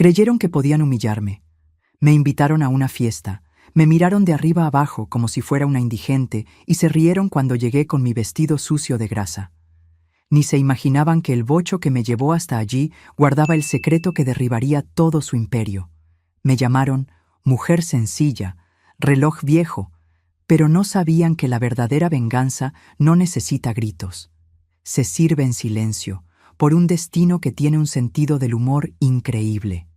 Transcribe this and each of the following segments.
Creyeron que podían humillarme. Me invitaron a una fiesta, me miraron de arriba abajo como si fuera una indigente y se rieron cuando llegué con mi vestido sucio de grasa. Ni se imaginaban que el bocho que me llevó hasta allí guardaba el secreto que derribaría todo su imperio. Me llamaron mujer sencilla, reloj viejo, pero no sabían que la verdadera venganza no necesita gritos. Se sirve en silencio, por un destino que tiene un sentido del humor increíble.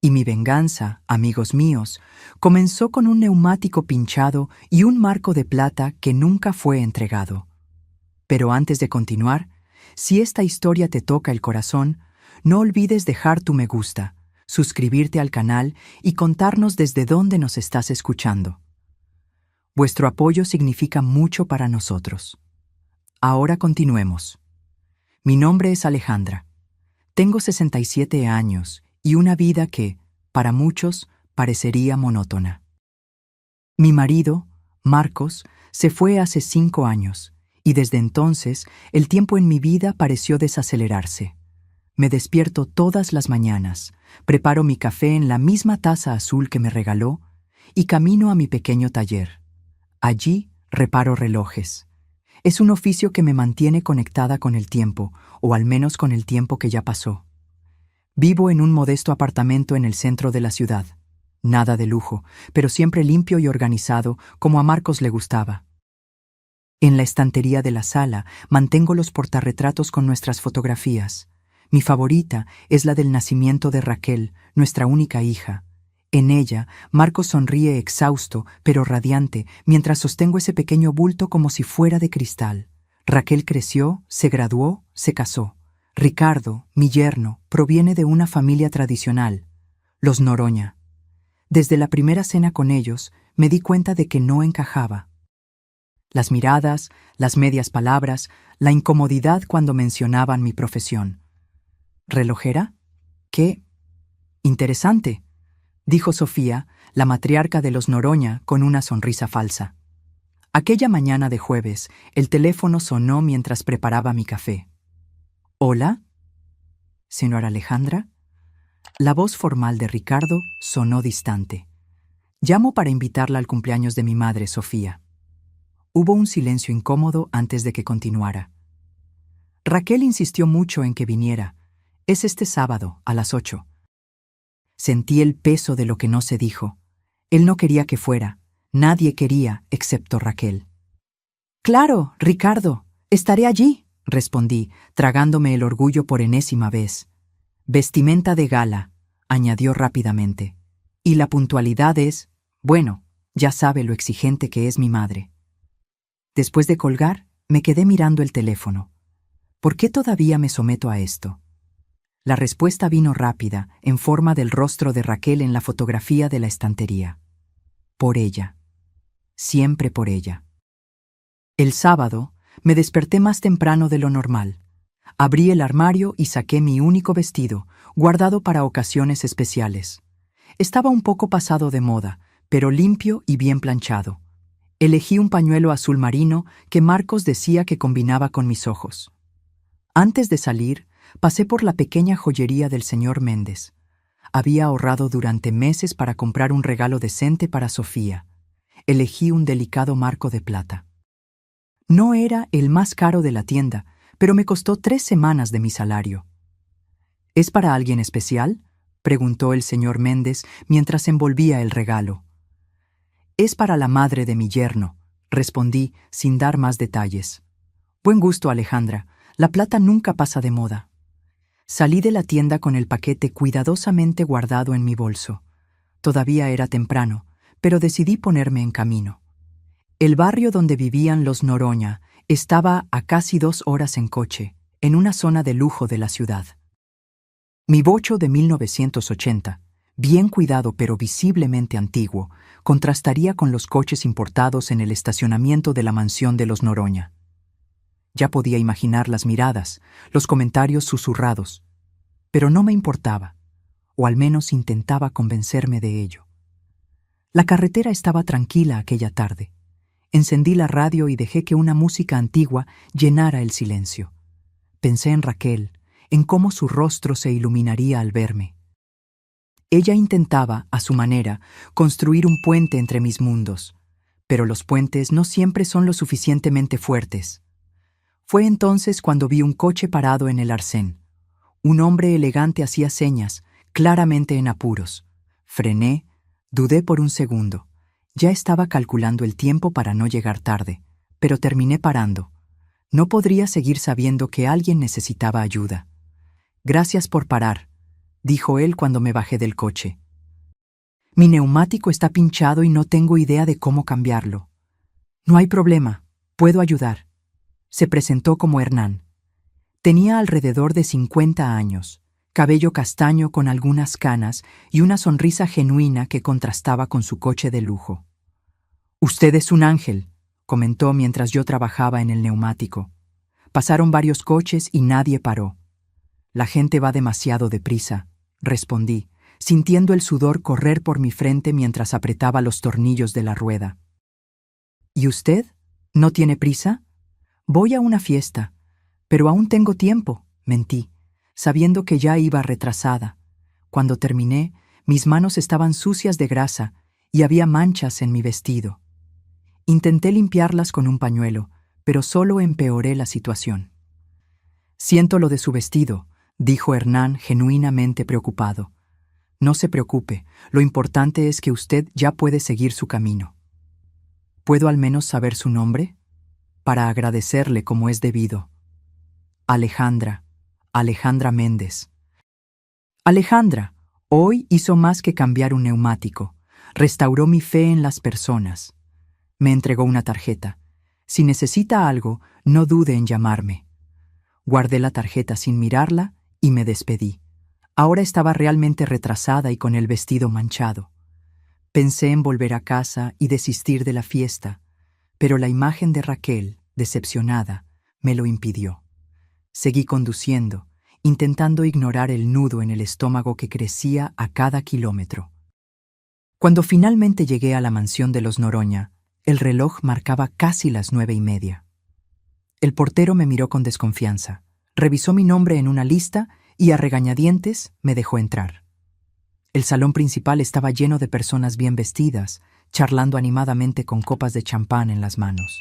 Y mi venganza, amigos míos, comenzó con un neumático pinchado y un marco de plata que nunca fue entregado. Pero antes de continuar, si esta historia te toca el corazón, no olvides dejar tu me gusta, suscribirte al canal y contarnos desde dónde nos estás escuchando. Vuestro apoyo significa mucho para nosotros. Ahora continuemos. Mi nombre es Alejandra. Tengo 67 años y una vida que, para muchos, parecería monótona. Mi marido, Marcos, se fue hace 5 años, y desde entonces el tiempo en mi vida pareció desacelerarse. Me despierto todas las mañanas, preparo mi café en la misma taza azul que me regaló y camino a mi pequeño taller. Allí reparo relojes. Es un oficio que me mantiene conectada con el tiempo, o al menos con el tiempo que ya pasó. Vivo en un modesto apartamento en el centro de la ciudad. Nada de lujo, pero siempre limpio y organizado, como a Marcos le gustaba. En la estantería de la sala mantengo los portarretratos con nuestras fotografías. Mi favorita es la del nacimiento de Raquel, nuestra única hija. En ella, Marcos sonríe exhausto, pero radiante, mientras sostengo ese pequeño bulto como si fuera de cristal. Raquel creció, se graduó, se casó. Ricardo, mi yerno, proviene de una familia tradicional, los Noroña. Desde la primera cena con ellos, me di cuenta de que no encajaba. Las miradas, las medias palabras, la incomodidad cuando mencionaban mi profesión. ¿Relojera? ¡Qué interesante!, dijo Sofía, la matriarca de los Noroña, con una sonrisa falsa. Aquella mañana de jueves, el teléfono sonó mientras preparaba mi café. ¿Hola? ¿Señora Alejandra? La voz formal de Ricardo sonó distante. Llamo para invitarla al cumpleaños de mi madre, Sofía. Hubo un silencio incómodo antes de que continuara. Raquel insistió mucho en que viniera. Es este sábado, a las 8. Sentí el peso de lo que no se dijo. Él no quería que fuera. Nadie quería, excepto Raquel. «Claro, Ricardo, estaré allí», respondí, tragándome el orgullo por enésima vez. «Vestimenta de gala», añadió rápidamente. «Y la puntualidad es, bueno, ya sabe lo exigente que es mi madre». Después de colgar, me quedé mirando el teléfono. ¿Por qué todavía me someto a esto? La respuesta vino rápida, en forma del rostro de Raquel en la fotografía de la estantería. Por ella. Siempre por ella. El sábado, me desperté más temprano de lo normal. Abrí el armario y saqué mi único vestido, guardado para ocasiones especiales. Estaba un poco pasado de moda, pero limpio y bien planchado. Elegí un pañuelo azul marino que Marcos decía que combinaba con mis ojos. Antes de salir, pasé por la pequeña joyería del señor Méndez. Había ahorrado durante meses para comprar un regalo decente para Sofía. Elegí un delicado marco de plata. No era el más caro de la tienda, pero me costó 3 semanas de mi salario. ¿Es para alguien especial?, preguntó el señor Méndez mientras envolvía el regalo. «Es para la madre de mi yerno», respondí sin dar más detalles. «Buen gusto, Alejandra. La plata nunca pasa de moda». Salí de la tienda con el paquete cuidadosamente guardado en mi bolso. Todavía era temprano, pero decidí ponerme en camino. El barrio donde vivían los Noroña estaba a casi 2 horas en coche, en una zona de lujo de la ciudad. Mi bocho de 1980, bien cuidado pero visiblemente antiguo, contrastaría con los coches importados en el estacionamiento de la mansión de los Noroña. Ya podía imaginar las miradas, los comentarios susurrados, pero no me importaba, o al menos intentaba convencerme de ello. La carretera estaba tranquila aquella tarde. Encendí la radio y dejé que una música antigua llenara el silencio. Pensé en Raquel, en cómo su rostro se iluminaría al verme. Ella intentaba, a su manera, construir un puente entre mis mundos, pero los puentes no siempre son lo suficientemente fuertes. Fue entonces cuando vi un coche parado en el arcén. Un hombre elegante hacía señas, claramente en apuros. Frené, dudé por un segundo. Ya estaba calculando el tiempo para no llegar tarde, pero terminé parando. No podría seguir sabiendo que alguien necesitaba ayuda. «Gracias por parar», dijo él cuando me bajé del coche. «Mi neumático está pinchado y no tengo idea de cómo cambiarlo». «No hay problema, puedo ayudar». Se presentó como Hernán. Tenía alrededor de 50 años, cabello castaño con algunas canas y una sonrisa genuina que contrastaba con su coche de lujo. «Usted es un ángel», comentó mientras yo trabajaba en el neumático. Pasaron varios coches y nadie paró. «La gente va demasiado deprisa», respondí, sintiendo el sudor correr por mi frente mientras apretaba los tornillos de la rueda. «¿Y usted? ¿No tiene prisa?» «Voy a una fiesta, pero aún tengo tiempo», mentí, sabiendo que ya iba retrasada. Cuando terminé, mis manos estaban sucias de grasa y había manchas en mi vestido. Intenté limpiarlas con un pañuelo, pero solo empeoré la situación. «Siento lo de su vestido», dijo Hernán genuinamente preocupado. «No se preocupe, lo importante es que usted ya puede seguir su camino». «¿Puedo al menos saber su nombre?» para agradecerle como es debido. «Alejandra Méndez». Alejandra, hoy hizo más que cambiar un neumático. Restauró mi fe en las personas. Me entregó una tarjeta. «Si necesita algo, no dude en llamarme». Guardé la tarjeta sin mirarla y me despedí. Ahora estaba realmente retrasada y con el vestido manchado. Pensé en volver a casa y desistir de la fiesta, pero la imagen de Raquel, decepcionada, me lo impidió. Seguí conduciendo, intentando ignorar el nudo en el estómago que crecía a cada kilómetro. Cuando finalmente llegué a la mansión de los Noroña, el reloj marcaba casi las 9:30. El portero me miró con desconfianza, revisó mi nombre en una lista y a regañadientes me dejó entrar. El salón principal estaba lleno de personas bien vestidas, charlando animadamente con copas de champán en las manos.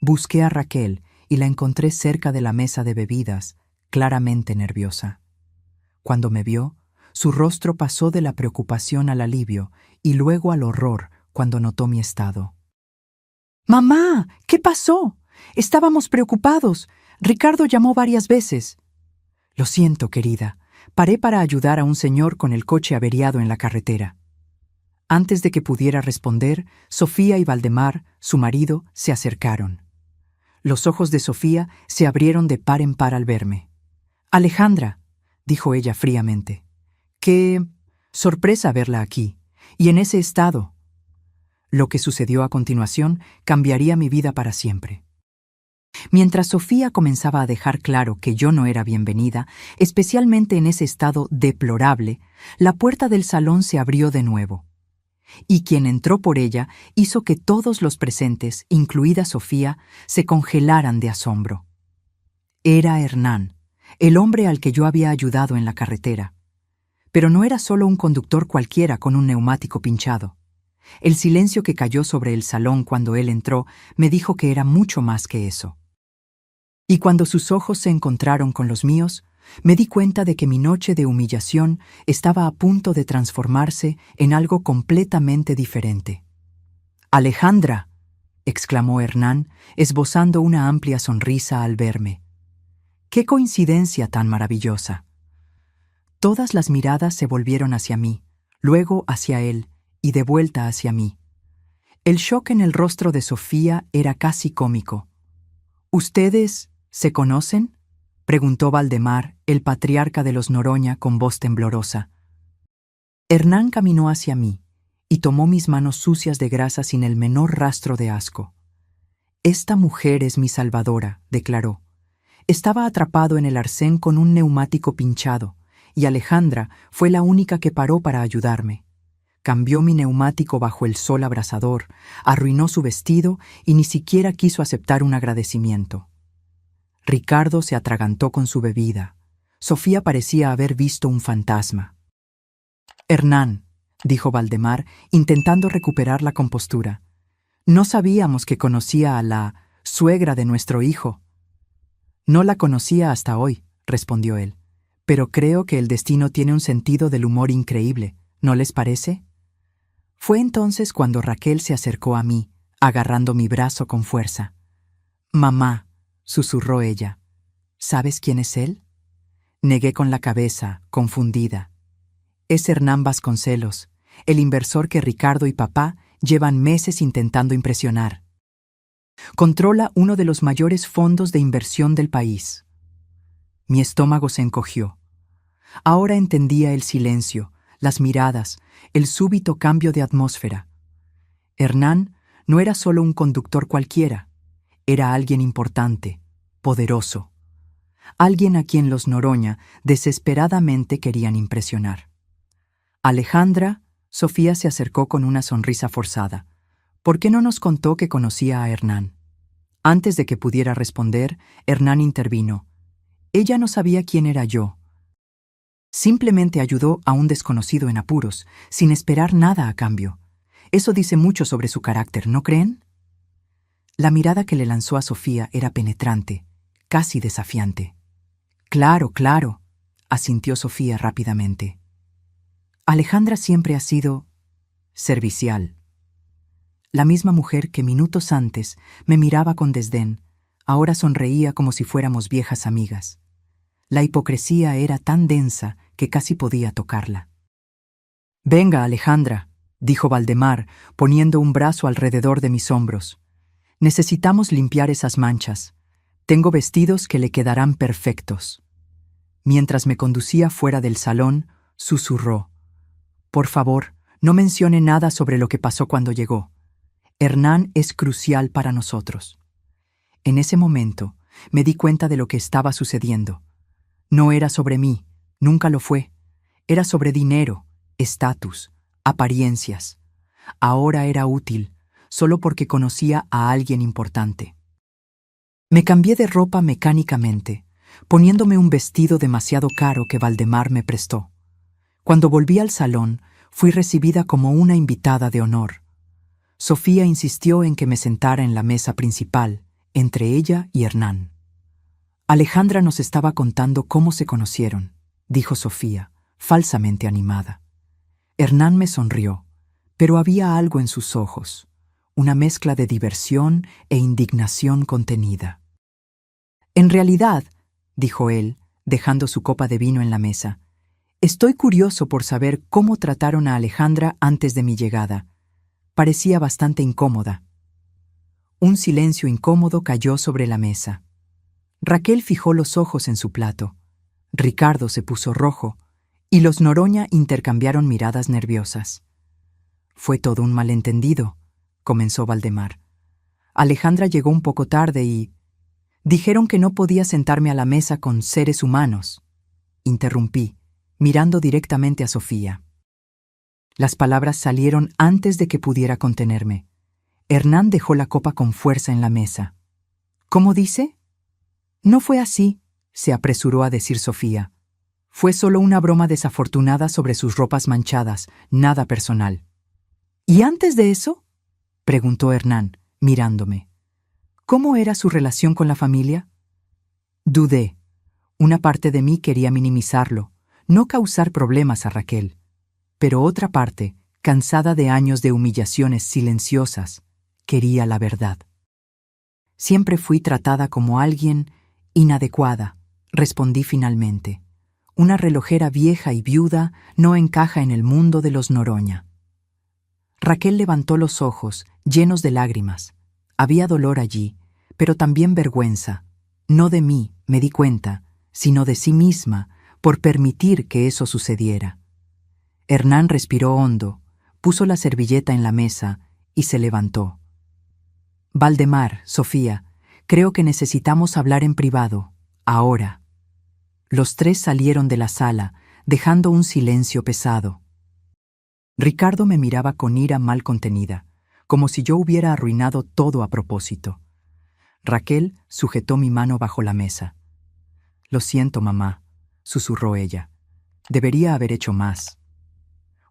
Busqué a Raquel y la encontré cerca de la mesa de bebidas, claramente nerviosa. Cuando me vio, su rostro pasó de la preocupación al alivio y luego al horror cuando notó mi estado. «Mamá, ¿qué pasó? Estábamos preocupados. Ricardo llamó varias veces». «Lo siento, querida. Paré para ayudar a un señor con el coche averiado en la carretera». Antes de que pudiera responder, Sofía y Valdemar, su marido, se acercaron. Los ojos de Sofía se abrieron de par en par al verme. «Alejandra», dijo ella fríamente. «Qué sorpresa verla aquí, y en ese estado». Lo que sucedió a continuación cambiaría mi vida para siempre. Mientras Sofía comenzaba a dejar claro que yo no era bienvenida, especialmente en ese estado deplorable, la puerta del salón se abrió de nuevo. Y quien entró por ella hizo que todos los presentes, incluida Sofía, se congelaran de asombro. Era Hernán, el hombre al que yo había ayudado en la carretera. Pero no era solo un conductor cualquiera con un neumático pinchado. El silencio que cayó sobre el salón cuando él entró me dijo que era mucho más que eso. Y cuando sus ojos se encontraron con los míos, me di cuenta de que mi noche de humillación estaba a punto de transformarse en algo completamente diferente. «Alejandra», exclamó Hernán, esbozando una amplia sonrisa al verme. «¡Qué coincidencia tan maravillosa!». Todas las miradas se volvieron hacia mí, luego hacia él y de vuelta hacia mí. El shock en el rostro de Sofía era casi cómico. «¿Ustedes se conocen?», preguntó Valdemar, el patriarca de los Noroña, con voz temblorosa. Hernán caminó hacia mí y tomó mis manos sucias de grasa sin el menor rastro de asco. «Esta mujer es mi salvadora», declaró. Estaba atrapado en el arcén con un neumático pinchado, y Alejandra fue la única que paró para ayudarme. Cambió mi neumático bajo el sol abrasador, arruinó su vestido y ni siquiera quiso aceptar un agradecimiento. Ricardo se atragantó con su bebida. Sofía parecía haber visto un fantasma. Hernán, dijo Valdemar, intentando recuperar la compostura. No sabíamos que conocía a la suegra de nuestro hijo. No la conocía hasta hoy, respondió él. Pero creo que el destino tiene un sentido del humor increíble, ¿no les parece? Fue entonces cuando Raquel se acercó a mí, agarrando mi brazo con fuerza. Mamá, susurró ella, ¿sabes quién es él? Negué con la cabeza, confundida. Es Hernán Vasconcelos, el inversor que Ricardo y papá llevan meses intentando impresionar. Controla uno de los mayores fondos de inversión del país. Mi estómago se encogió. Ahora entendía el silencio, las miradas, el súbito cambio de atmósfera. Hernán no era solo un conductor cualquiera, era alguien importante, poderoso. Alguien a quien los Noroña desesperadamente querían impresionar. Alejandra, Sofía se acercó con una sonrisa forzada. ¿Por qué no nos contó que conocía a Hernán? Antes de que pudiera responder, Hernán intervino. Ella no sabía quién era yo. Simplemente ayudó a un desconocido en apuros, sin esperar nada a cambio. Eso dice mucho sobre su carácter, ¿no creen? La mirada que le lanzó a Sofía era penetrante, casi desafiante. Claro, claro, asintió Sofía rápidamente. Alejandra siempre ha sido servicial. La misma mujer que minutos antes me miraba con desdén, ahora sonreía como si fuéramos viejas amigas. La hipocresía era tan densa que casi podía tocarla. Venga, Alejandra, dijo Valdemar, poniendo un brazo alrededor de mis hombros. Necesitamos limpiar esas manchas. Tengo vestidos que le quedarán perfectos. Mientras me conducía fuera del salón, susurró. Por favor, no mencione nada sobre lo que pasó cuando llegó. Hernán es crucial para nosotros. En ese momento, me di cuenta de lo que estaba sucediendo. No era sobre mí, nunca lo fue. Era sobre dinero, estatus, apariencias. Ahora era útil, solo porque conocía a alguien importante. Me cambié de ropa mecánicamente, poniéndome un vestido demasiado caro que Valdemar me prestó. Cuando volví al salón, fui recibida como una invitada de honor. Sofía insistió en que me sentara en la mesa principal, entre ella y Hernán. Alejandra nos estaba contando cómo se conocieron, dijo Sofía, falsamente animada. Hernán me sonrió, pero había algo en sus ojos, una mezcla de diversión e indignación contenida. En realidad, dijo él, dejando su copa de vino en la mesa, estoy curioso por saber cómo trataron a Alejandra antes de mi llegada. Parecía bastante incómoda. Un silencio incómodo cayó sobre la mesa. Raquel fijó los ojos en su plato. Ricardo se puso rojo, y los Noroña intercambiaron miradas nerviosas. Fue todo un malentendido, comenzó Valdemar. Alejandra llegó un poco tarde y... Dijeron que no podía sentarme a la mesa con seres humanos. Interrumpí, mirando directamente a Sofía. Las palabras salieron antes de que pudiera contenerme. Hernán dejó la copa con fuerza en la mesa. ¿Cómo dice? No fue así, se apresuró a decir Sofía. Fue solo una broma desafortunada sobre sus ropas manchadas, nada personal. ¿Y antes de eso? Preguntó Hernán, mirándome. ¿Cómo era su relación con la familia? Dudé. Una parte de mí quería minimizarlo, no causar problemas a Raquel. Pero otra parte, cansada de años de humillaciones silenciosas, quería la verdad. Siempre fui tratada como alguien inadecuada, respondí finalmente. Una relojera vieja y viuda no encaja en el mundo de los Noroña. Raquel levantó los ojos, llenos de lágrimas. Había dolor allí, pero también vergüenza. No de mí, me di cuenta, sino de sí misma, por permitir que eso sucediera. Hernán respiró hondo, puso la servilleta en la mesa y se levantó. Valdemar, Sofía, creo que necesitamos hablar en privado, ahora. Los tres salieron de la sala, dejando un silencio pesado. Ricardo me miraba con ira mal contenida, como si yo hubiera arruinado todo a propósito. Raquel sujetó mi mano bajo la mesa. Lo siento, mamá, susurró ella. Debería haber hecho más.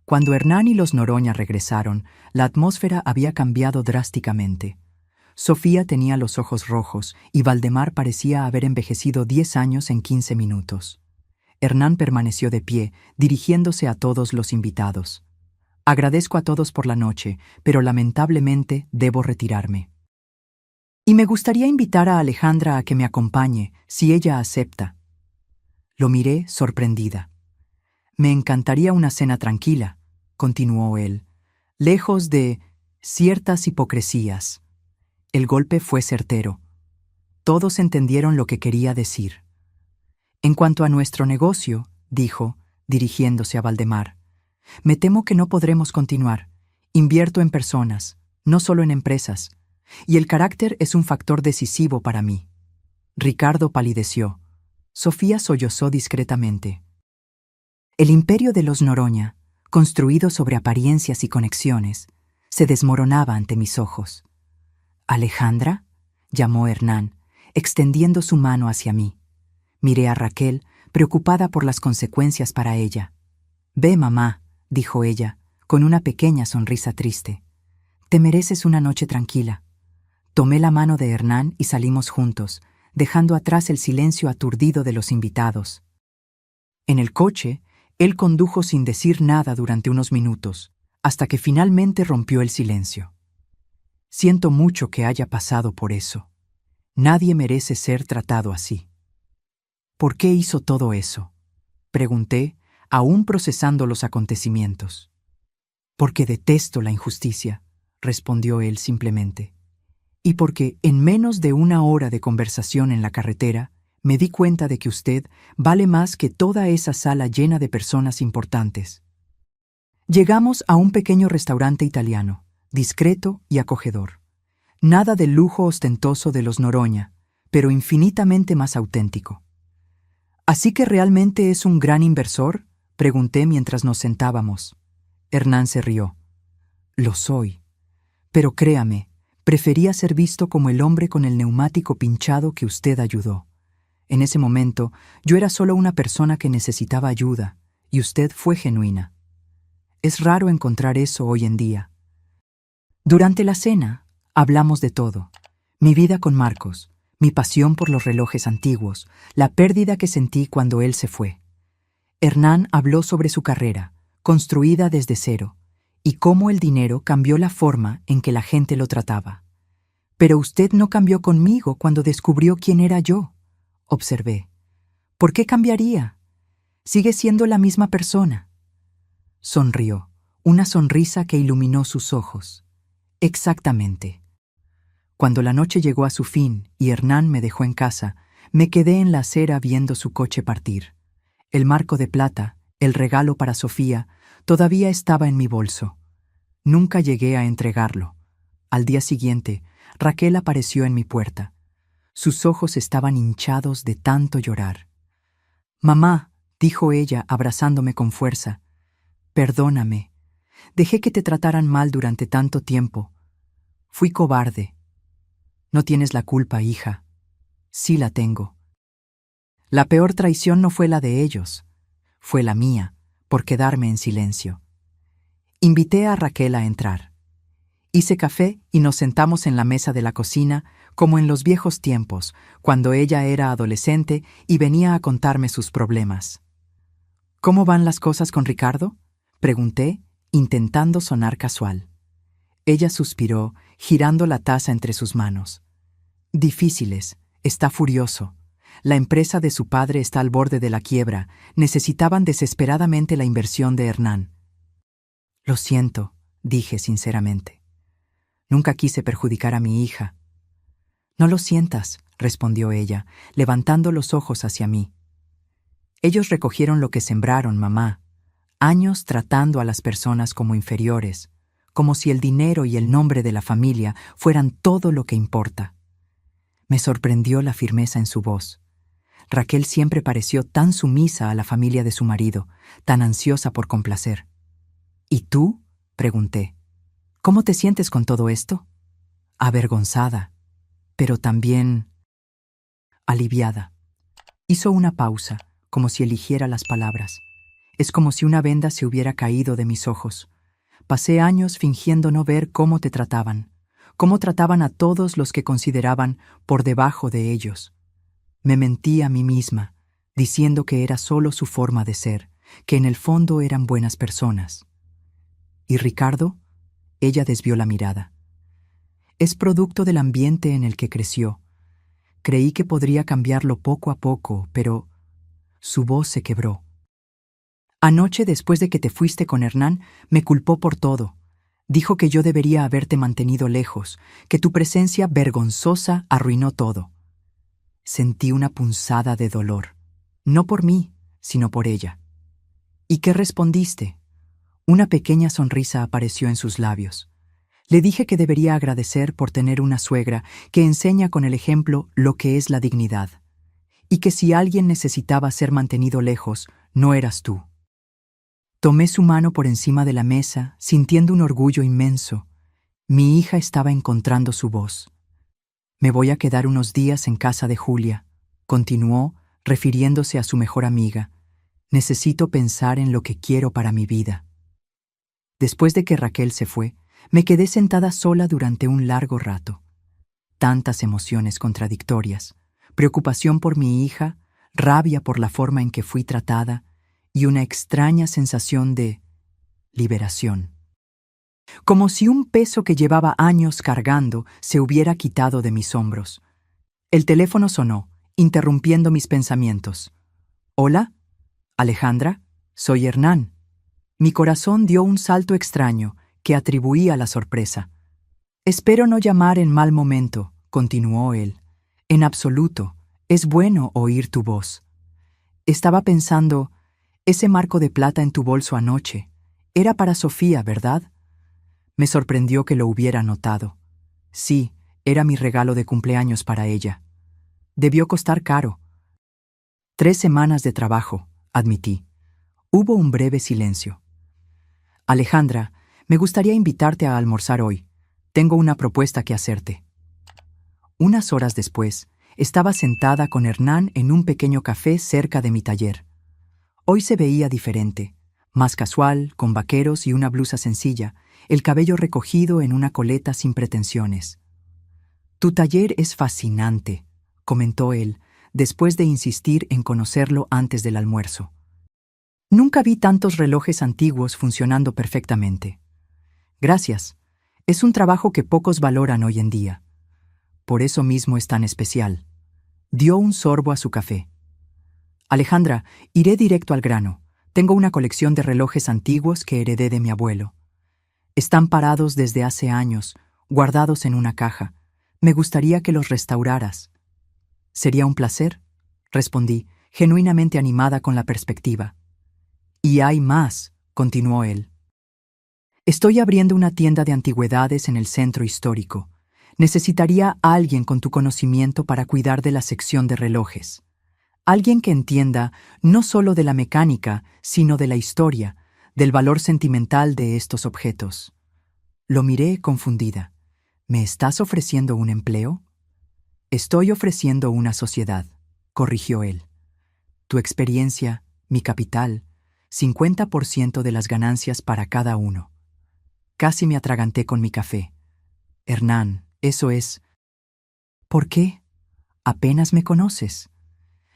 Cuando Hernán y los Noroña regresaron, la atmósfera había cambiado drásticamente. Sofía tenía los ojos rojos y Valdemar parecía haber envejecido 10 años en 15 minutos. Hernán permaneció de pie, dirigiéndose a todos los invitados. Agradezco a todos por la noche, pero lamentablemente debo retirarme. Y me gustaría invitar a Alejandra a que me acompañe, si ella acepta. Lo miré sorprendida. Me encantaría una cena tranquila, continuó él, lejos de ciertas hipocresías. El golpe fue certero. Todos entendieron lo que quería decir. En cuanto a nuestro negocio, dijo, dirigiéndose a Valdemar, me temo que no podremos continuar. Invierto en personas, no solo en empresas, y el carácter es un factor decisivo para mí. Ricardo palideció. Sofía sollozó discretamente. El imperio de los Noroña, construido sobre apariencias y conexiones, se desmoronaba ante mis ojos. «¿Alejandra?», llamó Hernán, extendiendo su mano hacia mí. Miré a Raquel, preocupada por las consecuencias para ella. «Ve, mamá», dijo ella, con una pequeña sonrisa triste. «Te mereces una noche tranquila». Tomé la mano de Hernán y salimos juntos, dejando atrás el silencio aturdido de los invitados. En el coche, él condujo sin decir nada durante unos minutos, hasta que finalmente rompió el silencio. Siento mucho que haya pasado por eso. Nadie merece ser tratado así. ¿Por qué hizo todo eso?, pregunté, aún procesando los acontecimientos. Porque detesto la injusticia, respondió él simplemente. Y porque en menos de una hora de conversación en la carretera, me di cuenta de que usted vale más que toda esa sala llena de personas importantes. Llegamos a un pequeño restaurante italiano, discreto y acogedor. Nada del lujo ostentoso de los Noroña, pero infinitamente más auténtico. ¿Así que realmente es un gran inversor?, pregunté mientras nos sentábamos. Hernán se rió. Lo soy. Pero créame, prefería ser visto como el hombre con el neumático pinchado que usted ayudó. En ese momento, yo era solo una persona que necesitaba ayuda, y usted fue genuina. Es raro encontrar eso hoy en día. Durante la cena, hablamos de todo. Mi vida con Marcos, mi pasión por los relojes antiguos, la pérdida que sentí cuando él se fue. Hernán habló sobre su carrera, construida desde cero, y cómo el dinero cambió la forma en que la gente lo trataba. Pero usted no cambió conmigo cuando descubrió quién era yo, observé. ¿Por qué cambiaría? Sigue siendo la misma persona. Sonrió, una sonrisa que iluminó sus ojos. Exactamente. Cuando la noche llegó a su fin y Hernán me dejó en casa, me quedé en la acera viendo su coche partir. El marco de plata, el regalo para Sofía, todavía estaba en mi bolso. Nunca llegué a entregarlo. Al día siguiente, Raquel apareció en mi puerta. Sus ojos estaban hinchados de tanto llorar. «Mamá», dijo ella, abrazándome con fuerza, «perdóname. Dejé que te trataran mal durante tanto tiempo. Fui cobarde». «No tienes la culpa, hija». «Sí la tengo». La peor traición no fue la de ellos, fue la mía, por quedarme en silencio. Invité a Raquel a entrar. Hice café y nos sentamos en la mesa de la cocina, como en los viejos tiempos, cuando ella era adolescente y venía a contarme sus problemas. «¿Cómo van las cosas con Ricardo?», pregunté, intentando sonar casual. Ella suspiró, girando la taza entre sus manos. «Difíciles, está furioso. La empresa de su padre está al borde de la quiebra. Necesitaban desesperadamente la inversión de Hernán». «Lo siento», dije sinceramente. «Nunca quise perjudicar a mi hija». «No lo sientas», respondió ella, levantando los ojos hacia mí. «Ellos recogieron lo que sembraron, mamá. Años tratando a las personas como inferiores, como si el dinero y el nombre de la familia fueran todo lo que importa». Me sorprendió la firmeza en su voz. Raquel siempre pareció tan sumisa a la familia de su marido, tan ansiosa por complacer. «¿Y tú?», pregunté. «¿Cómo te sientes con todo esto?». «Avergonzada, pero también aliviada». Hizo una pausa, como si eligiera las palabras. Es como si una venda se hubiera caído de mis ojos. Pasé años fingiendo no ver cómo te trataban, cómo trataban a todos los que consideraban por debajo de ellos. Me mentí a mí misma, diciendo que era solo su forma de ser, que en el fondo eran buenas personas. ¿Y Ricardo? Ella desvió la mirada. Es producto del ambiente en el que creció. Creí que podría cambiarlo poco a poco, pero su voz se quebró. Anoche, después de que te fuiste con Hernán, me culpó por todo. Dijo que yo debería haberte mantenido lejos, que tu presencia vergonzosa arruinó todo. Sentí una punzada de dolor, no por mí, sino por ella. ¿Y qué respondiste? Una pequeña sonrisa apareció en sus labios. Le dije que debería agradecer por tener una suegra que enseña con el ejemplo lo que es la dignidad, y que si alguien necesitaba ser mantenido lejos, no eras tú. Tomé su mano por encima de la mesa, sintiendo un orgullo inmenso. Mi hija estaba encontrando su voz. Me voy a quedar unos días en casa de Julia, continuó, refiriéndose a su mejor amiga. Necesito pensar en lo que quiero para mi vida. Después de que Raquel se fue, me quedé sentada sola durante un largo rato. Tantas emociones contradictorias, preocupación por mi hija, rabia por la forma en que fui tratada y una extraña sensación de liberación. Como si un peso que llevaba años cargando se hubiera quitado de mis hombros. El teléfono sonó, interrumpiendo mis pensamientos. «¿Hola? Alejandra, soy Hernán». Mi corazón dio un salto extraño que atribuí a la sorpresa. «Espero no llamar en mal momento», continuó él. «En absoluto, es bueno oír tu voz». Estaba pensando, ese marco de plata en tu bolso anoche, era para Sofía, ¿verdad? Me sorprendió que lo hubiera notado. Sí, era mi regalo de cumpleaños para ella. Debió costar caro. 3 semanas de trabajo, admití. Hubo un breve silencio. Alejandra, me gustaría invitarte a almorzar hoy. Tengo una propuesta que hacerte. Unas horas después, estaba sentada con Hernán en un pequeño café cerca de mi taller. Hoy se veía diferente, más casual, con vaqueros y una blusa sencilla, el cabello recogido en una coleta sin pretensiones. «Tu taller es fascinante», comentó él, después de insistir en conocerlo antes del almuerzo. «Nunca vi tantos relojes antiguos funcionando perfectamente». «Gracias. Es un trabajo que pocos valoran hoy en día. Por eso mismo es tan especial». Dio un sorbo a su café. «Alejandra, iré directo al grano. Tengo una colección de relojes antiguos que heredé de mi abuelo. Están parados desde hace años, guardados en una caja. Me gustaría que los restauraras». «Sería un placer», respondí, genuinamente animada con la perspectiva. «Y hay más», continuó él. «Estoy abriendo una tienda de antigüedades en el centro histórico. Necesitaría a alguien con tu conocimiento para cuidar de la sección de relojes. Alguien que entienda no solo de la mecánica, sino de la historia, del valor sentimental de estos objetos». Lo miré confundida. «¿Me estás ofreciendo un empleo?» «Estoy ofreciendo una sociedad», corrigió él. «Tu experiencia, mi capital, 50% de las ganancias para cada uno». Casi me atraganté con mi café. «Hernán, eso es...» «¿Por qué? Apenas me conoces».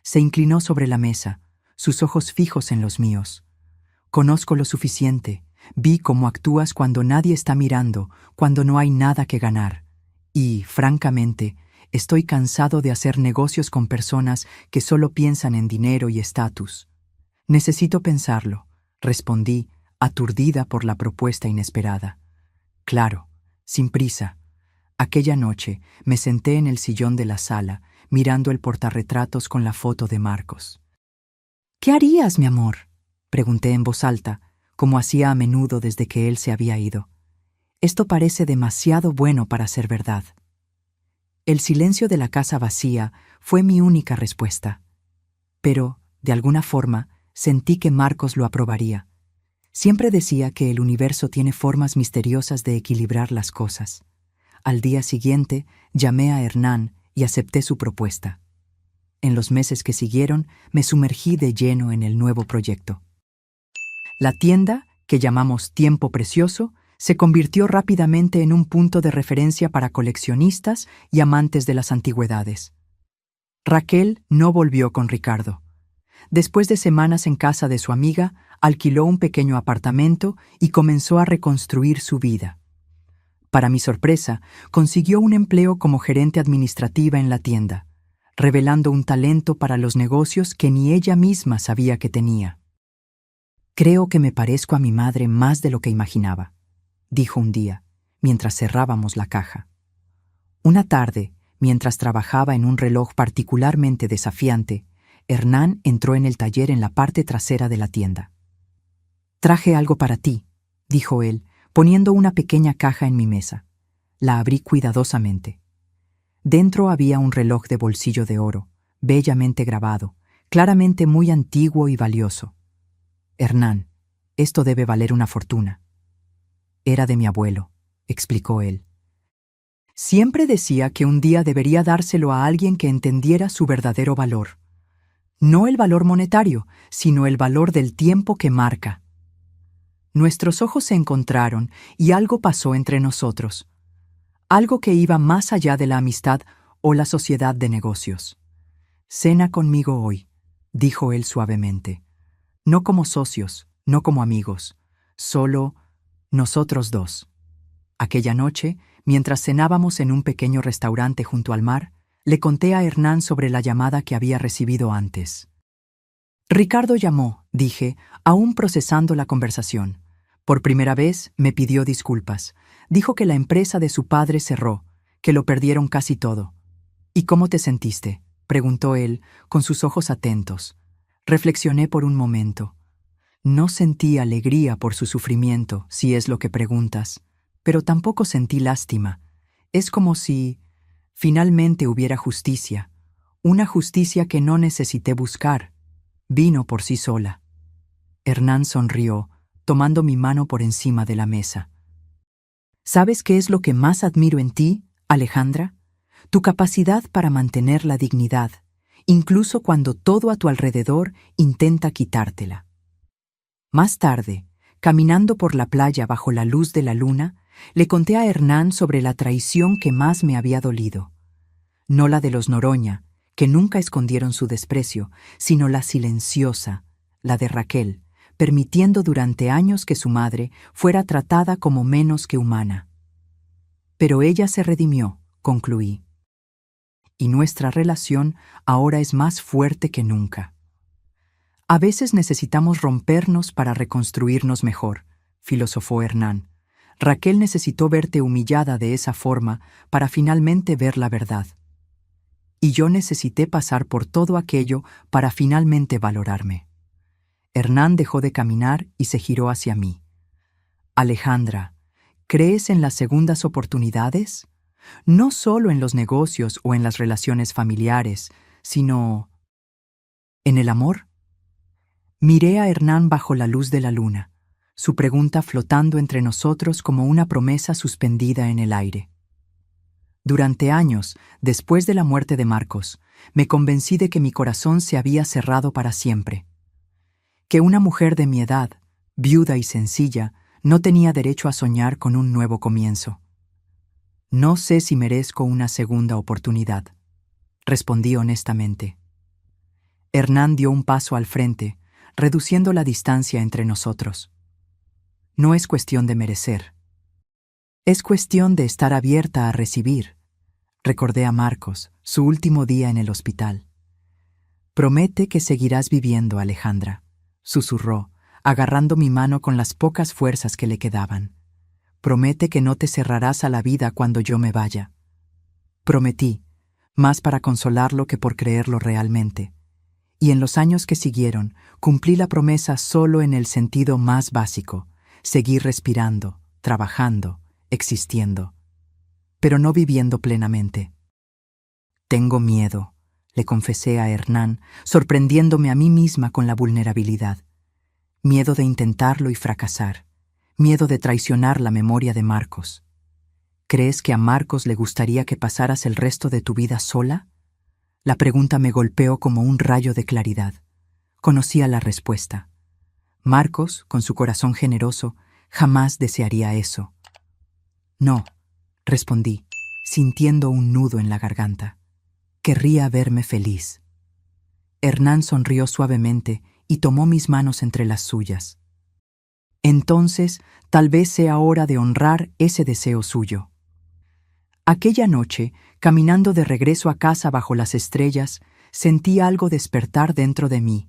Se inclinó sobre la mesa, sus ojos fijos en los míos. «Conozco lo suficiente. Vi cómo actúas cuando nadie está mirando, cuando no hay nada que ganar. Y, francamente, estoy cansado de hacer negocios con personas que solo piensan en dinero y estatus». «Necesito pensarlo», respondí, aturdida por la propuesta inesperada. «Claro, sin prisa». Aquella noche me senté en el sillón de la sala, mirando el portarretratos con la foto de Marcos. «¿Qué harías, mi amor?», pregunté en voz alta, como hacía a menudo desde que él se había ido. «Esto parece demasiado bueno para ser verdad». El silencio de la casa vacía fue mi única respuesta. Pero, de alguna forma, sentí que Marcos lo aprobaría. Siempre decía que el universo tiene formas misteriosas de equilibrar las cosas. Al día siguiente, llamé a Hernán y acepté su propuesta. En los meses que siguieron, me sumergí de lleno en el nuevo proyecto. La tienda, que llamamos Tiempo Precioso, se convirtió rápidamente en un punto de referencia para coleccionistas y amantes de las antigüedades. Raquel no volvió con Ricardo. Después de semanas en casa de su amiga, alquiló un pequeño apartamento y comenzó a reconstruir su vida. Para mi sorpresa, consiguió un empleo como gerente administrativa en la tienda, revelando un talento para los negocios que ni ella misma sabía que tenía. «Creo que me parezco a mi madre más de lo que imaginaba», dijo un día, mientras cerrábamos la caja. Una tarde, mientras trabajaba en un reloj particularmente desafiante, Hernán entró en el taller en la parte trasera de la tienda. «Traje algo para ti», dijo él, poniendo una pequeña caja en mi mesa. La abrí cuidadosamente. Dentro había un reloj de bolsillo de oro, bellamente grabado, claramente muy antiguo y valioso. «Hernán, esto debe valer una fortuna». «Era de mi abuelo», explicó él. «Siempre decía que un día debería dárselo a alguien que entendiera su verdadero valor. No el valor monetario, sino el valor del tiempo que marca». Nuestros ojos se encontraron y algo pasó entre nosotros. Algo que iba más allá de la amistad o la sociedad de negocios. «Cena conmigo hoy», dijo él suavemente. «No como socios, no como amigos, solo nosotros dos». Aquella noche, mientras cenábamos en un pequeño restaurante junto al mar, le conté a Hernán sobre la llamada que había recibido antes. «Ricardo llamó», dije, aún procesando la conversación. «Por primera vez me pidió disculpas. Dijo que la empresa de su padre cerró, que lo perdieron casi todo». «¿Y cómo te sentiste?», preguntó él, con sus ojos atentos. Reflexioné por un momento. No sentí alegría por su sufrimiento, si es lo que preguntas, pero tampoco sentí lástima. Es como si finalmente hubiera justicia, una justicia que no necesité buscar. Vino por sí sola. Hernán sonrió, tomando mi mano por encima de la mesa. «¿Sabes qué es lo que más admiro en ti, Alejandra? Tu capacidad para mantener la dignidad, incluso cuando todo a tu alrededor intenta quitártela». Más tarde, caminando por la playa bajo la luz de la luna, le conté a Hernán sobre la traición que más me había dolido. No la de los Noroña, que nunca escondieron su desprecio, sino la silenciosa, la de Raquel, permitiendo durante años que su madre fuera tratada como menos que humana. «Pero ella se redimió», concluí. «Y nuestra relación ahora es más fuerte que nunca». «A veces necesitamos rompernos para reconstruirnos mejor», filosofó Hernán. «Raquel necesitó verte humillada de esa forma para finalmente ver la verdad. Y yo necesité pasar por todo aquello para finalmente valorarme». Hernán dejó de caminar y se giró hacia mí. «Alejandra, ¿crees en las segundas oportunidades? No solo en los negocios o en las relaciones familiares, sino en el amor». Miré a Hernán bajo la luz de la luna, su pregunta flotando entre nosotros como una promesa suspendida en el aire. Durante años, después de la muerte de Marcos, me convencí de que mi corazón se había cerrado para siempre. Que una mujer de mi edad, viuda y sencilla, no tenía derecho a soñar con un nuevo comienzo. «No sé si merezco una segunda oportunidad», respondí honestamente. Hernán dio un paso al frente, reduciendo la distancia entre nosotros. «No es cuestión de merecer. Es cuestión de estar abierta a recibir», recordé a Marcos, su último día en el hospital. «Promete que seguirás viviendo, Alejandra», susurró, agarrando mi mano con las pocas fuerzas que le quedaban. «Promete que no te cerrarás a la vida cuando yo me vaya». Prometí, más para consolarlo que por creerlo realmente. Y en los años que siguieron, cumplí la promesa solo en el sentido más básico: seguir respirando, trabajando, existiendo, pero no viviendo plenamente. «Tengo miedo», le confesé a Hernán, sorprendiéndome a mí misma con la vulnerabilidad. Miedo de intentarlo y fracasar. Miedo de traicionar la memoria de Marcos. «¿Crees que a Marcos le gustaría que pasaras el resto de tu vida sola?». La pregunta me golpeó como un rayo de claridad. Conocía la respuesta. Marcos, con su corazón generoso, jamás desearía eso. No, respondí, sintiendo un nudo en la garganta. Querría verme feliz. Hernán sonrió suavemente y tomó mis manos entre las suyas. Entonces, tal vez sea hora de honrar ese deseo suyo. Aquella noche, caminando de regreso a casa bajo las estrellas, sentí algo despertar dentro de mí.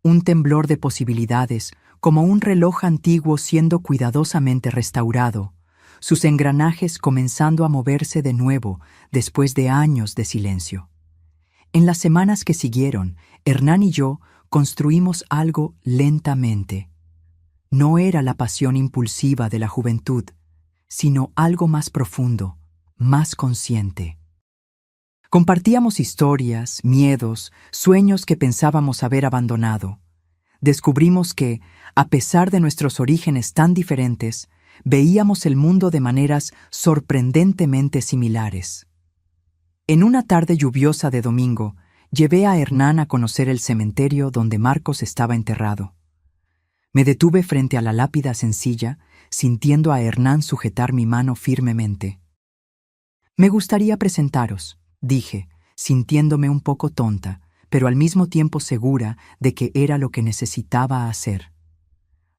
Un temblor de posibilidades, como un reloj antiguo siendo cuidadosamente restaurado, sus engranajes comenzando a moverse de nuevo después de años de silencio. En las semanas que siguieron, Hernán y yo construimos algo lentamente. No era la pasión impulsiva de la juventud, sino algo más profundo, más consciente. Compartíamos historias, miedos, sueños que pensábamos haber abandonado. Descubrimos que, a pesar de nuestros orígenes tan diferentes, veíamos el mundo de maneras sorprendentemente similares. En una tarde lluviosa de domingo, llevé a Hernán a conocer el cementerio donde Marcos estaba enterrado. Me detuve frente a la lápida sencilla, sintiendo a Hernán sujetar mi mano firmemente. «Me gustaría presentaros», dije, sintiéndome un poco tonta, pero al mismo tiempo segura de que era lo que necesitaba hacer.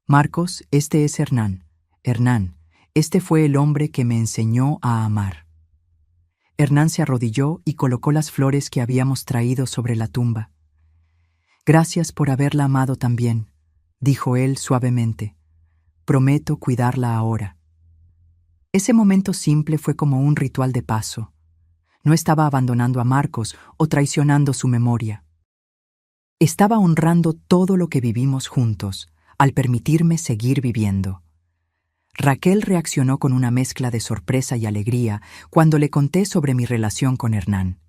«Marcos, este es Hernán. Hernán, este fue el hombre que me enseñó a amar». Hernán se arrodilló y colocó las flores que habíamos traído sobre la tumba. «Gracias por haberla amado también», dijo él suavemente. «Prometo cuidarla ahora». Ese momento simple fue como un ritual de paso. No estaba abandonando a Marcos o traicionando su memoria. Estaba honrando todo lo que vivimos juntos, al permitirme seguir viviendo. Raquel reaccionó con una mezcla de sorpresa y alegría cuando le conté sobre mi relación con Hernán.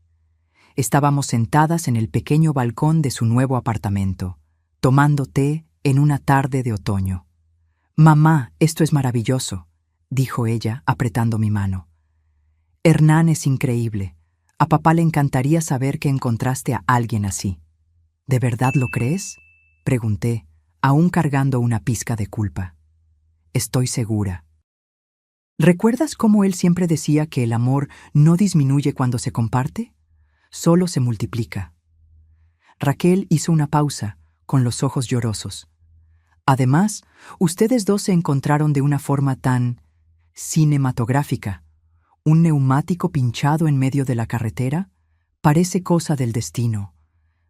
Estábamos sentadas en el pequeño balcón de su nuevo apartamento, tomando té en una tarde de otoño. «Mamá, esto es maravilloso», dijo ella, apretando mi mano. «Hernán es increíble. A papá le encantaría saber que encontraste a alguien así». «¿De verdad lo crees?», pregunté, aún cargando una pizca de culpa. «Estoy segura». ¿Recuerdas cómo él siempre decía que el amor no disminuye cuando se comparte? Solo se multiplica. Raquel hizo una pausa, con los ojos llorosos. «Además, ustedes dos se encontraron de una forma tan cinematográfica. Un neumático pinchado en medio de la carretera parece cosa del destino».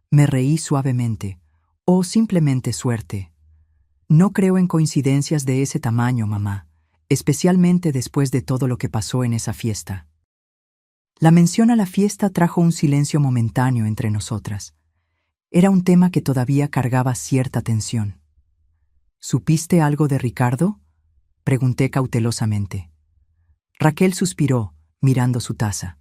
Me reí suavemente. «O simplemente suerte». «No creo en coincidencias de ese tamaño, mamá, especialmente después de todo lo que pasó en esa fiesta». La mención a la fiesta trajo un silencio momentáneo entre nosotras. Era un tema que todavía cargaba cierta tensión. «¿Supiste algo de Ricardo?», pregunté cautelosamente. Raquel suspiró, mirando su taza.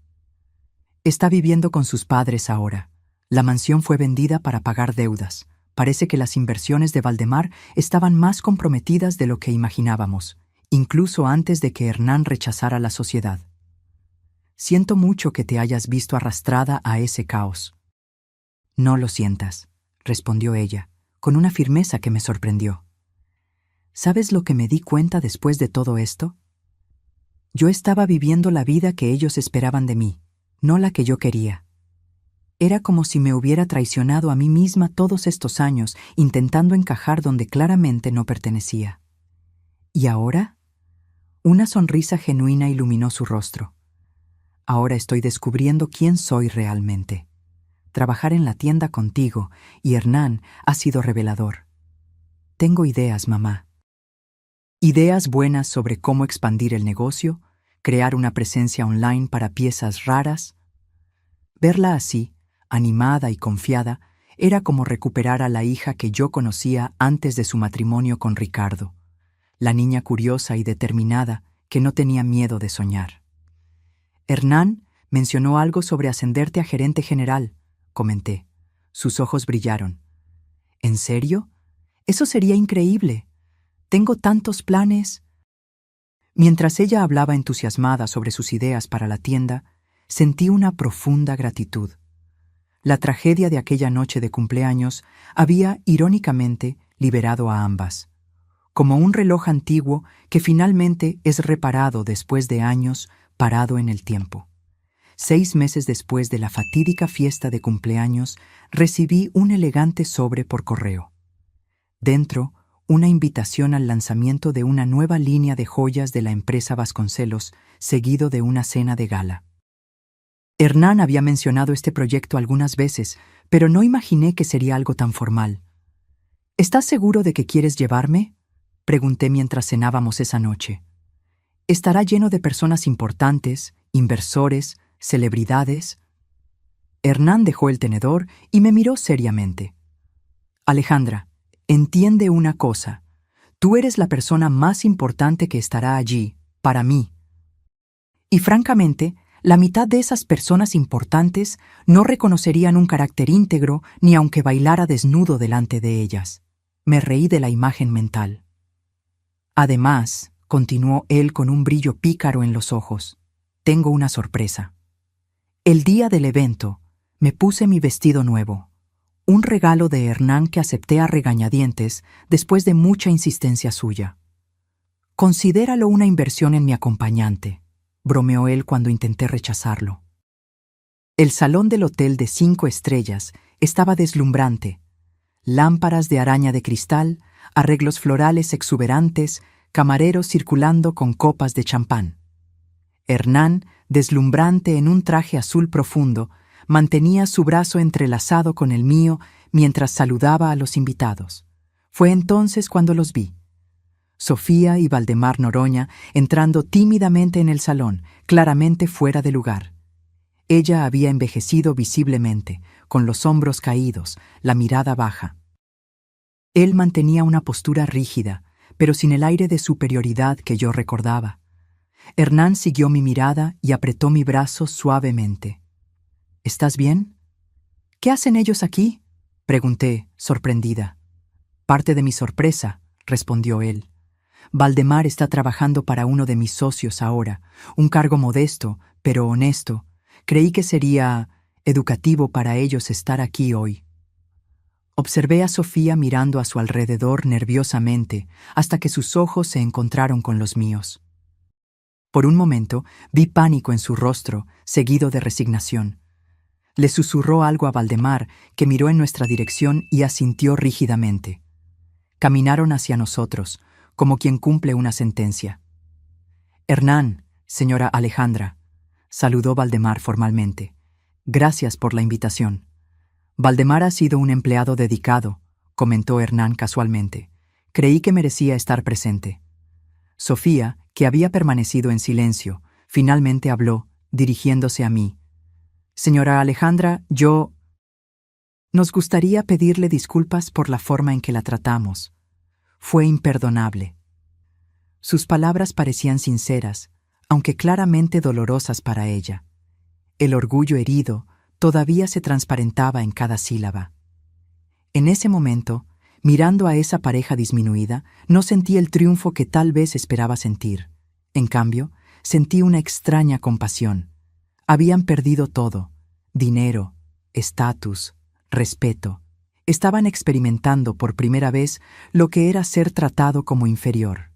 «Está viviendo con sus padres ahora. La mansión fue vendida para pagar deudas. Parece que las inversiones de Valdemar estaban más comprometidas de lo que imaginábamos, incluso antes de que Hernán rechazara la sociedad. Siento mucho que te hayas visto arrastrada a ese caos». «No lo sientas», respondió ella, con una firmeza que me sorprendió. ¿Sabes lo que me di cuenta después de todo esto? Yo estaba viviendo la vida que ellos esperaban de mí, no la que yo quería. Era como si me hubiera traicionado a mí misma todos estos años, intentando encajar donde claramente no pertenecía. ¿Y ahora? Una sonrisa genuina iluminó su rostro. Ahora estoy descubriendo quién soy realmente. Trabajar en la tienda contigo y Hernán ha sido revelador. Tengo ideas, mamá. Ideas buenas sobre cómo expandir el negocio, crear una presencia online para piezas raras. Verla así, animada y confiada, era como recuperar a la hija que yo conocía antes de su matrimonio con Ricardo, la niña curiosa y determinada que no tenía miedo de soñar. «Hernán mencionó algo sobre ascenderte a gerente general», comenté. Sus ojos brillaron. «¿En serio? Eso sería increíble. Tengo tantos planes». Mientras ella hablaba entusiasmada sobre sus ideas para la tienda, sentí una profunda gratitud. La tragedia de aquella noche de cumpleaños había, irónicamente, liberado a ambas, como un reloj antiguo que finalmente es reparado después de años parado en el tiempo. 6 meses después de la fatídica fiesta de cumpleaños, recibí un elegante sobre por correo. Dentro, una invitación al lanzamiento de una nueva línea de joyas de la empresa Vasconcelos, seguido de una cena de gala. Hernán había mencionado este proyecto algunas veces, pero no imaginé que sería algo tan formal. ¿Estás seguro de que quieres llevarme?, pregunté mientras cenábamos esa noche. ¿Estará lleno de personas importantes, inversores, celebridades? Hernán dejó el tenedor y me miró seriamente. Alejandra, entiende una cosa. Tú eres la persona más importante que estará allí, para mí. Y francamente, la mitad de esas personas importantes no reconocerían un carácter íntegro ni aunque bailara desnudo delante de ellas. Me reí de la imagen mental. Además, continuó él con un brillo pícaro en los ojos, tengo una sorpresa. El día del evento, me puse mi vestido nuevo, un regalo de Hernán que acepté a regañadientes después de mucha insistencia suya. Considéralo una inversión en mi acompañante, bromeó él cuando intenté rechazarlo. El salón del hotel de 5 estrellas estaba deslumbrante. Lámparas de araña de cristal, arreglos florales exuberantes, camareros circulando con copas de champán. Hernán, deslumbrante en un traje azul profundo, mantenía su brazo entrelazado con el mío mientras saludaba a los invitados. Fue entonces cuando los vi. Sofía y Valdemar Noroña entrando tímidamente en el salón, claramente fuera de lugar. Ella había envejecido visiblemente, con los hombros caídos, la mirada baja. Él mantenía una postura rígida, pero sin el aire de superioridad que yo recordaba. Hernán siguió mi mirada y apretó mi brazo suavemente. ¿Estás bien? ¿Qué hacen ellos aquí?, pregunté, sorprendida. Parte de mi sorpresa, respondió él. Valdemar está trabajando para uno de mis socios ahora, un cargo modesto, pero honesto. Creí que sería educativo para ellos estar aquí hoy. Observé a Sofía mirando a su alrededor nerviosamente hasta que sus ojos se encontraron con los míos. Por un momento vi pánico en su rostro, seguido de resignación. Le susurró algo a Valdemar, que miró en nuestra dirección y asintió rígidamente. Caminaron hacia nosotros, como quien cumple una sentencia. Hernán, señora Alejandra, saludó Valdemar formalmente. Gracias por la invitación. Valdemar ha sido un empleado dedicado, comentó Hernán casualmente. Creí que merecía estar presente. Sofía, que había permanecido en silencio, finalmente habló, dirigiéndose a mí. Señora Alejandra, nos gustaría pedirle disculpas por la forma en que la tratamos. Fue imperdonable. Sus palabras parecían sinceras, aunque claramente dolorosas para ella. El orgullo herido todavía se transparentaba en cada sílaba. En ese momento, mirando a esa pareja disminuida, no sentí el triunfo que tal vez esperaba sentir. En cambio, sentí una extraña compasión. Habían perdido todo: dinero, estatus, respeto. Estaban experimentando por primera vez lo que era ser tratado como inferior.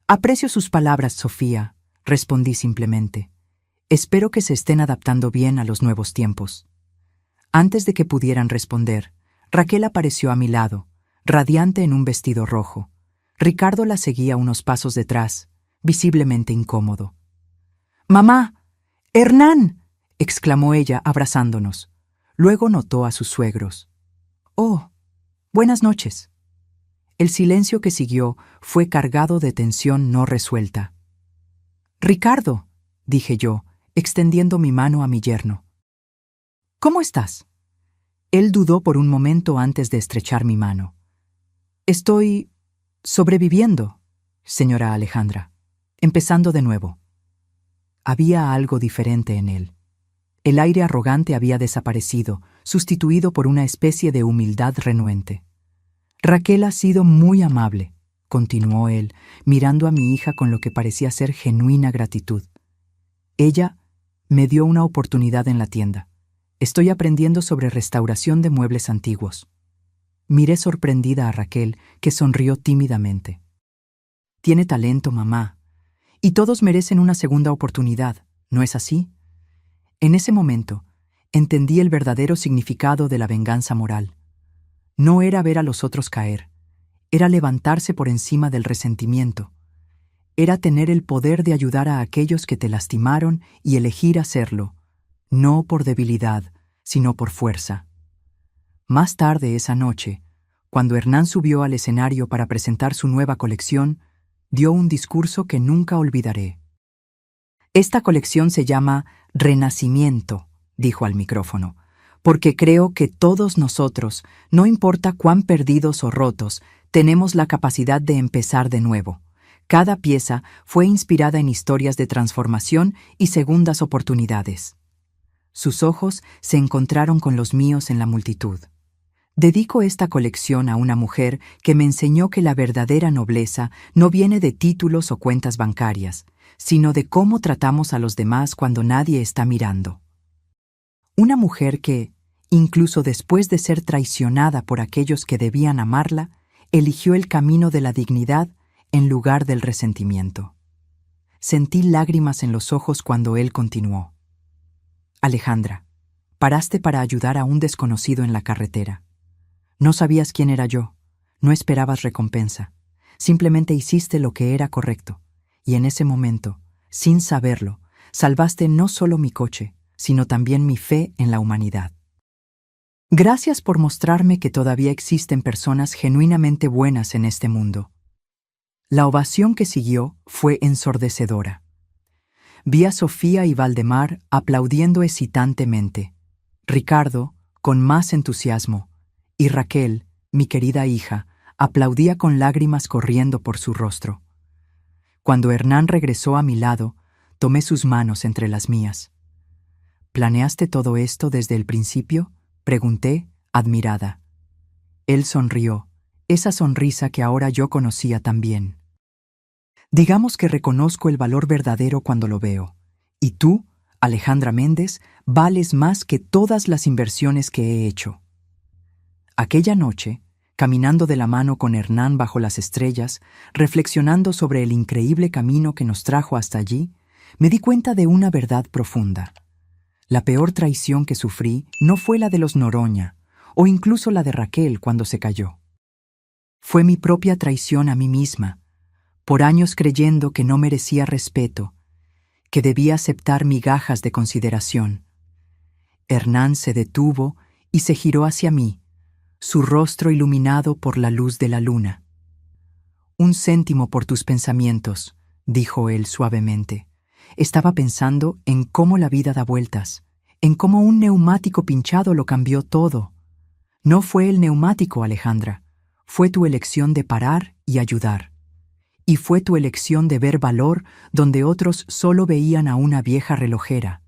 Aprecio sus palabras, Sofía, respondí simplemente. Espero que se estén adaptando bien a los nuevos tiempos. Antes de que pudieran responder, Raquel apareció a mi lado, radiante en un vestido rojo. Ricardo la seguía unos pasos detrás, visiblemente incómodo. «¡Mamá! ¡Hernán!», exclamó ella abrazándonos. Luego notó a sus suegros. «Oh, buenas noches». El silencio que siguió fue cargado de tensión no resuelta. «Ricardo», dije yo, extendiendo mi mano a mi yerno. «¿Cómo estás?». Él dudó por un momento antes de estrechar mi mano. «Estoy sobreviviendo, señora Alejandra. Empezando de nuevo». Había algo diferente en él. El aire arrogante había desaparecido, sustituido por una especie de humildad renuente. «Raquel ha sido muy amable», continuó él, mirando a mi hija con lo que parecía ser genuina gratitud. «Ella me dio una oportunidad en la tienda. Estoy aprendiendo sobre restauración de muebles antiguos». Miré sorprendida a Raquel, que sonrió tímidamente. Tiene talento, mamá, y todos merecen una segunda oportunidad, ¿no es así? En ese momento, entendí el verdadero significado de la venganza moral. No era ver a los otros caer, era levantarse por encima del resentimiento. Era tener el poder de ayudar a aquellos que te lastimaron y elegir hacerlo, no por debilidad, sino por fuerza. Más tarde esa noche, cuando Hernán subió al escenario para presentar su nueva colección, dio un discurso que nunca olvidaré. Esta colección se llama Renacimiento, dijo al micrófono, porque creo que todos nosotros, no importa cuán perdidos o rotos, tenemos la capacidad de empezar de nuevo. Cada pieza fue inspirada en historias de transformación y segundas oportunidades. Sus ojos se encontraron con los míos en la multitud. Dedico esta colección a una mujer que me enseñó que la verdadera nobleza no viene de títulos o cuentas bancarias, sino de cómo tratamos a los demás cuando nadie está mirando. Una mujer que, incluso después de ser traicionada por aquellos que debían amarla, eligió el camino de la dignidad en lugar del resentimiento. Sentí lágrimas en los ojos cuando él continuó. Alejandra, paraste para ayudar a un desconocido en la carretera. No sabías quién era yo, no esperabas recompensa, simplemente hiciste lo que era correcto, y en ese momento, sin saberlo, salvaste no solo mi coche, sino también mi fe en la humanidad. Gracias por mostrarme que todavía existen personas genuinamente buenas en este mundo. La ovación que siguió fue ensordecedora. Vi a Sofía y Valdemar aplaudiendo excitantemente, Ricardo con más entusiasmo, y Raquel, mi querida hija, aplaudía con lágrimas corriendo por su rostro. Cuando Hernán regresó a mi lado, tomé sus manos entre las mías. ¿Planeaste todo esto desde el principio?, pregunté, admirada. Él sonrió, esa sonrisa que ahora yo conocía tan bien. Digamos que reconozco el valor verdadero cuando lo veo. Y tú, Alejandra Méndez, vales más que todas las inversiones que he hecho. Aquella noche, caminando de la mano con Hernán bajo las estrellas, reflexionando sobre el increíble camino que nos trajo hasta allí, me di cuenta de una verdad profunda. La peor traición que sufrí no fue la de los Noroña, o incluso la de Raquel cuando se cayó. Fue mi propia traición a mí misma, por años creyendo que no merecía respeto, que debía aceptar migajas de consideración. Hernán se detuvo y se giró hacia mí, su rostro iluminado por la luz de la luna. «Un céntimo por tus pensamientos», dijo él suavemente. Estaba pensando en cómo la vida da vueltas, en cómo un neumático pinchado lo cambió todo. No fue el neumático, Alejandra, fue tu elección de parar y ayudar. Y fue tu elección de ver valor donde otros solo veían a una vieja relojera.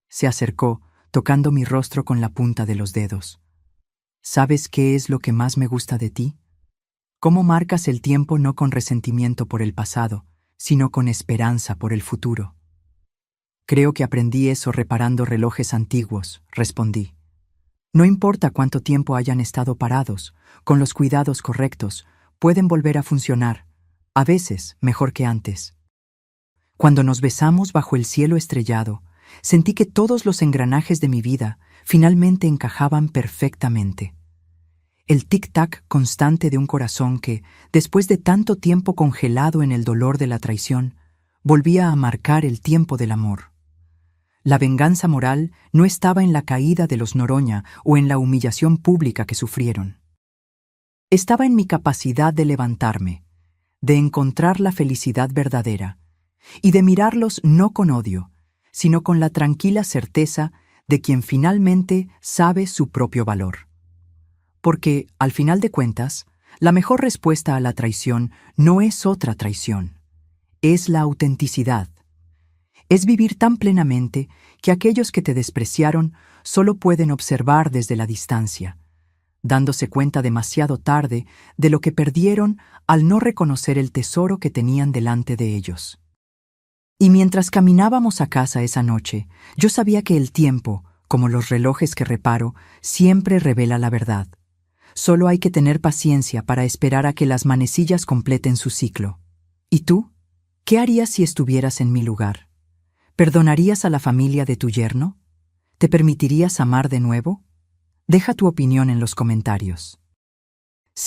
Se acercó, tocando mi rostro con la punta de los dedos. ¿Sabes qué es lo que más me gusta de ti? Cómo marcas el tiempo no con resentimiento por el pasado, sino con esperanza por el futuro. Creo que aprendí eso reparando relojes antiguos, respondí. No importa cuánto tiempo hayan estado parados, con los cuidados correctos, pueden volver a funcionar, a veces mejor que antes. Cuando nos besamos bajo el cielo estrellado, sentí que todos los engranajes de mi vida finalmente encajaban perfectamente. El tic-tac constante de un corazón que, después de tanto tiempo congelado en el dolor de la traición, volvía a marcar el tiempo del amor. La venganza moral no estaba en la caída de los Noroña o en la humillación pública que sufrieron. Estaba en mi capacidad de levantarme, de encontrar la felicidad verdadera y de mirarlos no con odio, sino con la tranquila certeza de quien finalmente sabe su propio valor. Porque, al final de cuentas, la mejor respuesta a la traición no es otra traición, es la autenticidad. Es vivir tan plenamente que aquellos que te despreciaron solo pueden observar desde la distancia, dándose cuenta demasiado tarde de lo que perdieron al no reconocer el tesoro que tenían delante de ellos. Y mientras caminábamos a casa esa noche, yo sabía que el tiempo, como los relojes que reparo, siempre revela la verdad. Solo hay que tener paciencia para esperar a que las manecillas completen su ciclo. ¿Y tú? ¿Qué harías si estuvieras en mi lugar? ¿Perdonarías a la familia de tu yerno? ¿Te permitirías amar de nuevo? Deja tu opinión en los comentarios.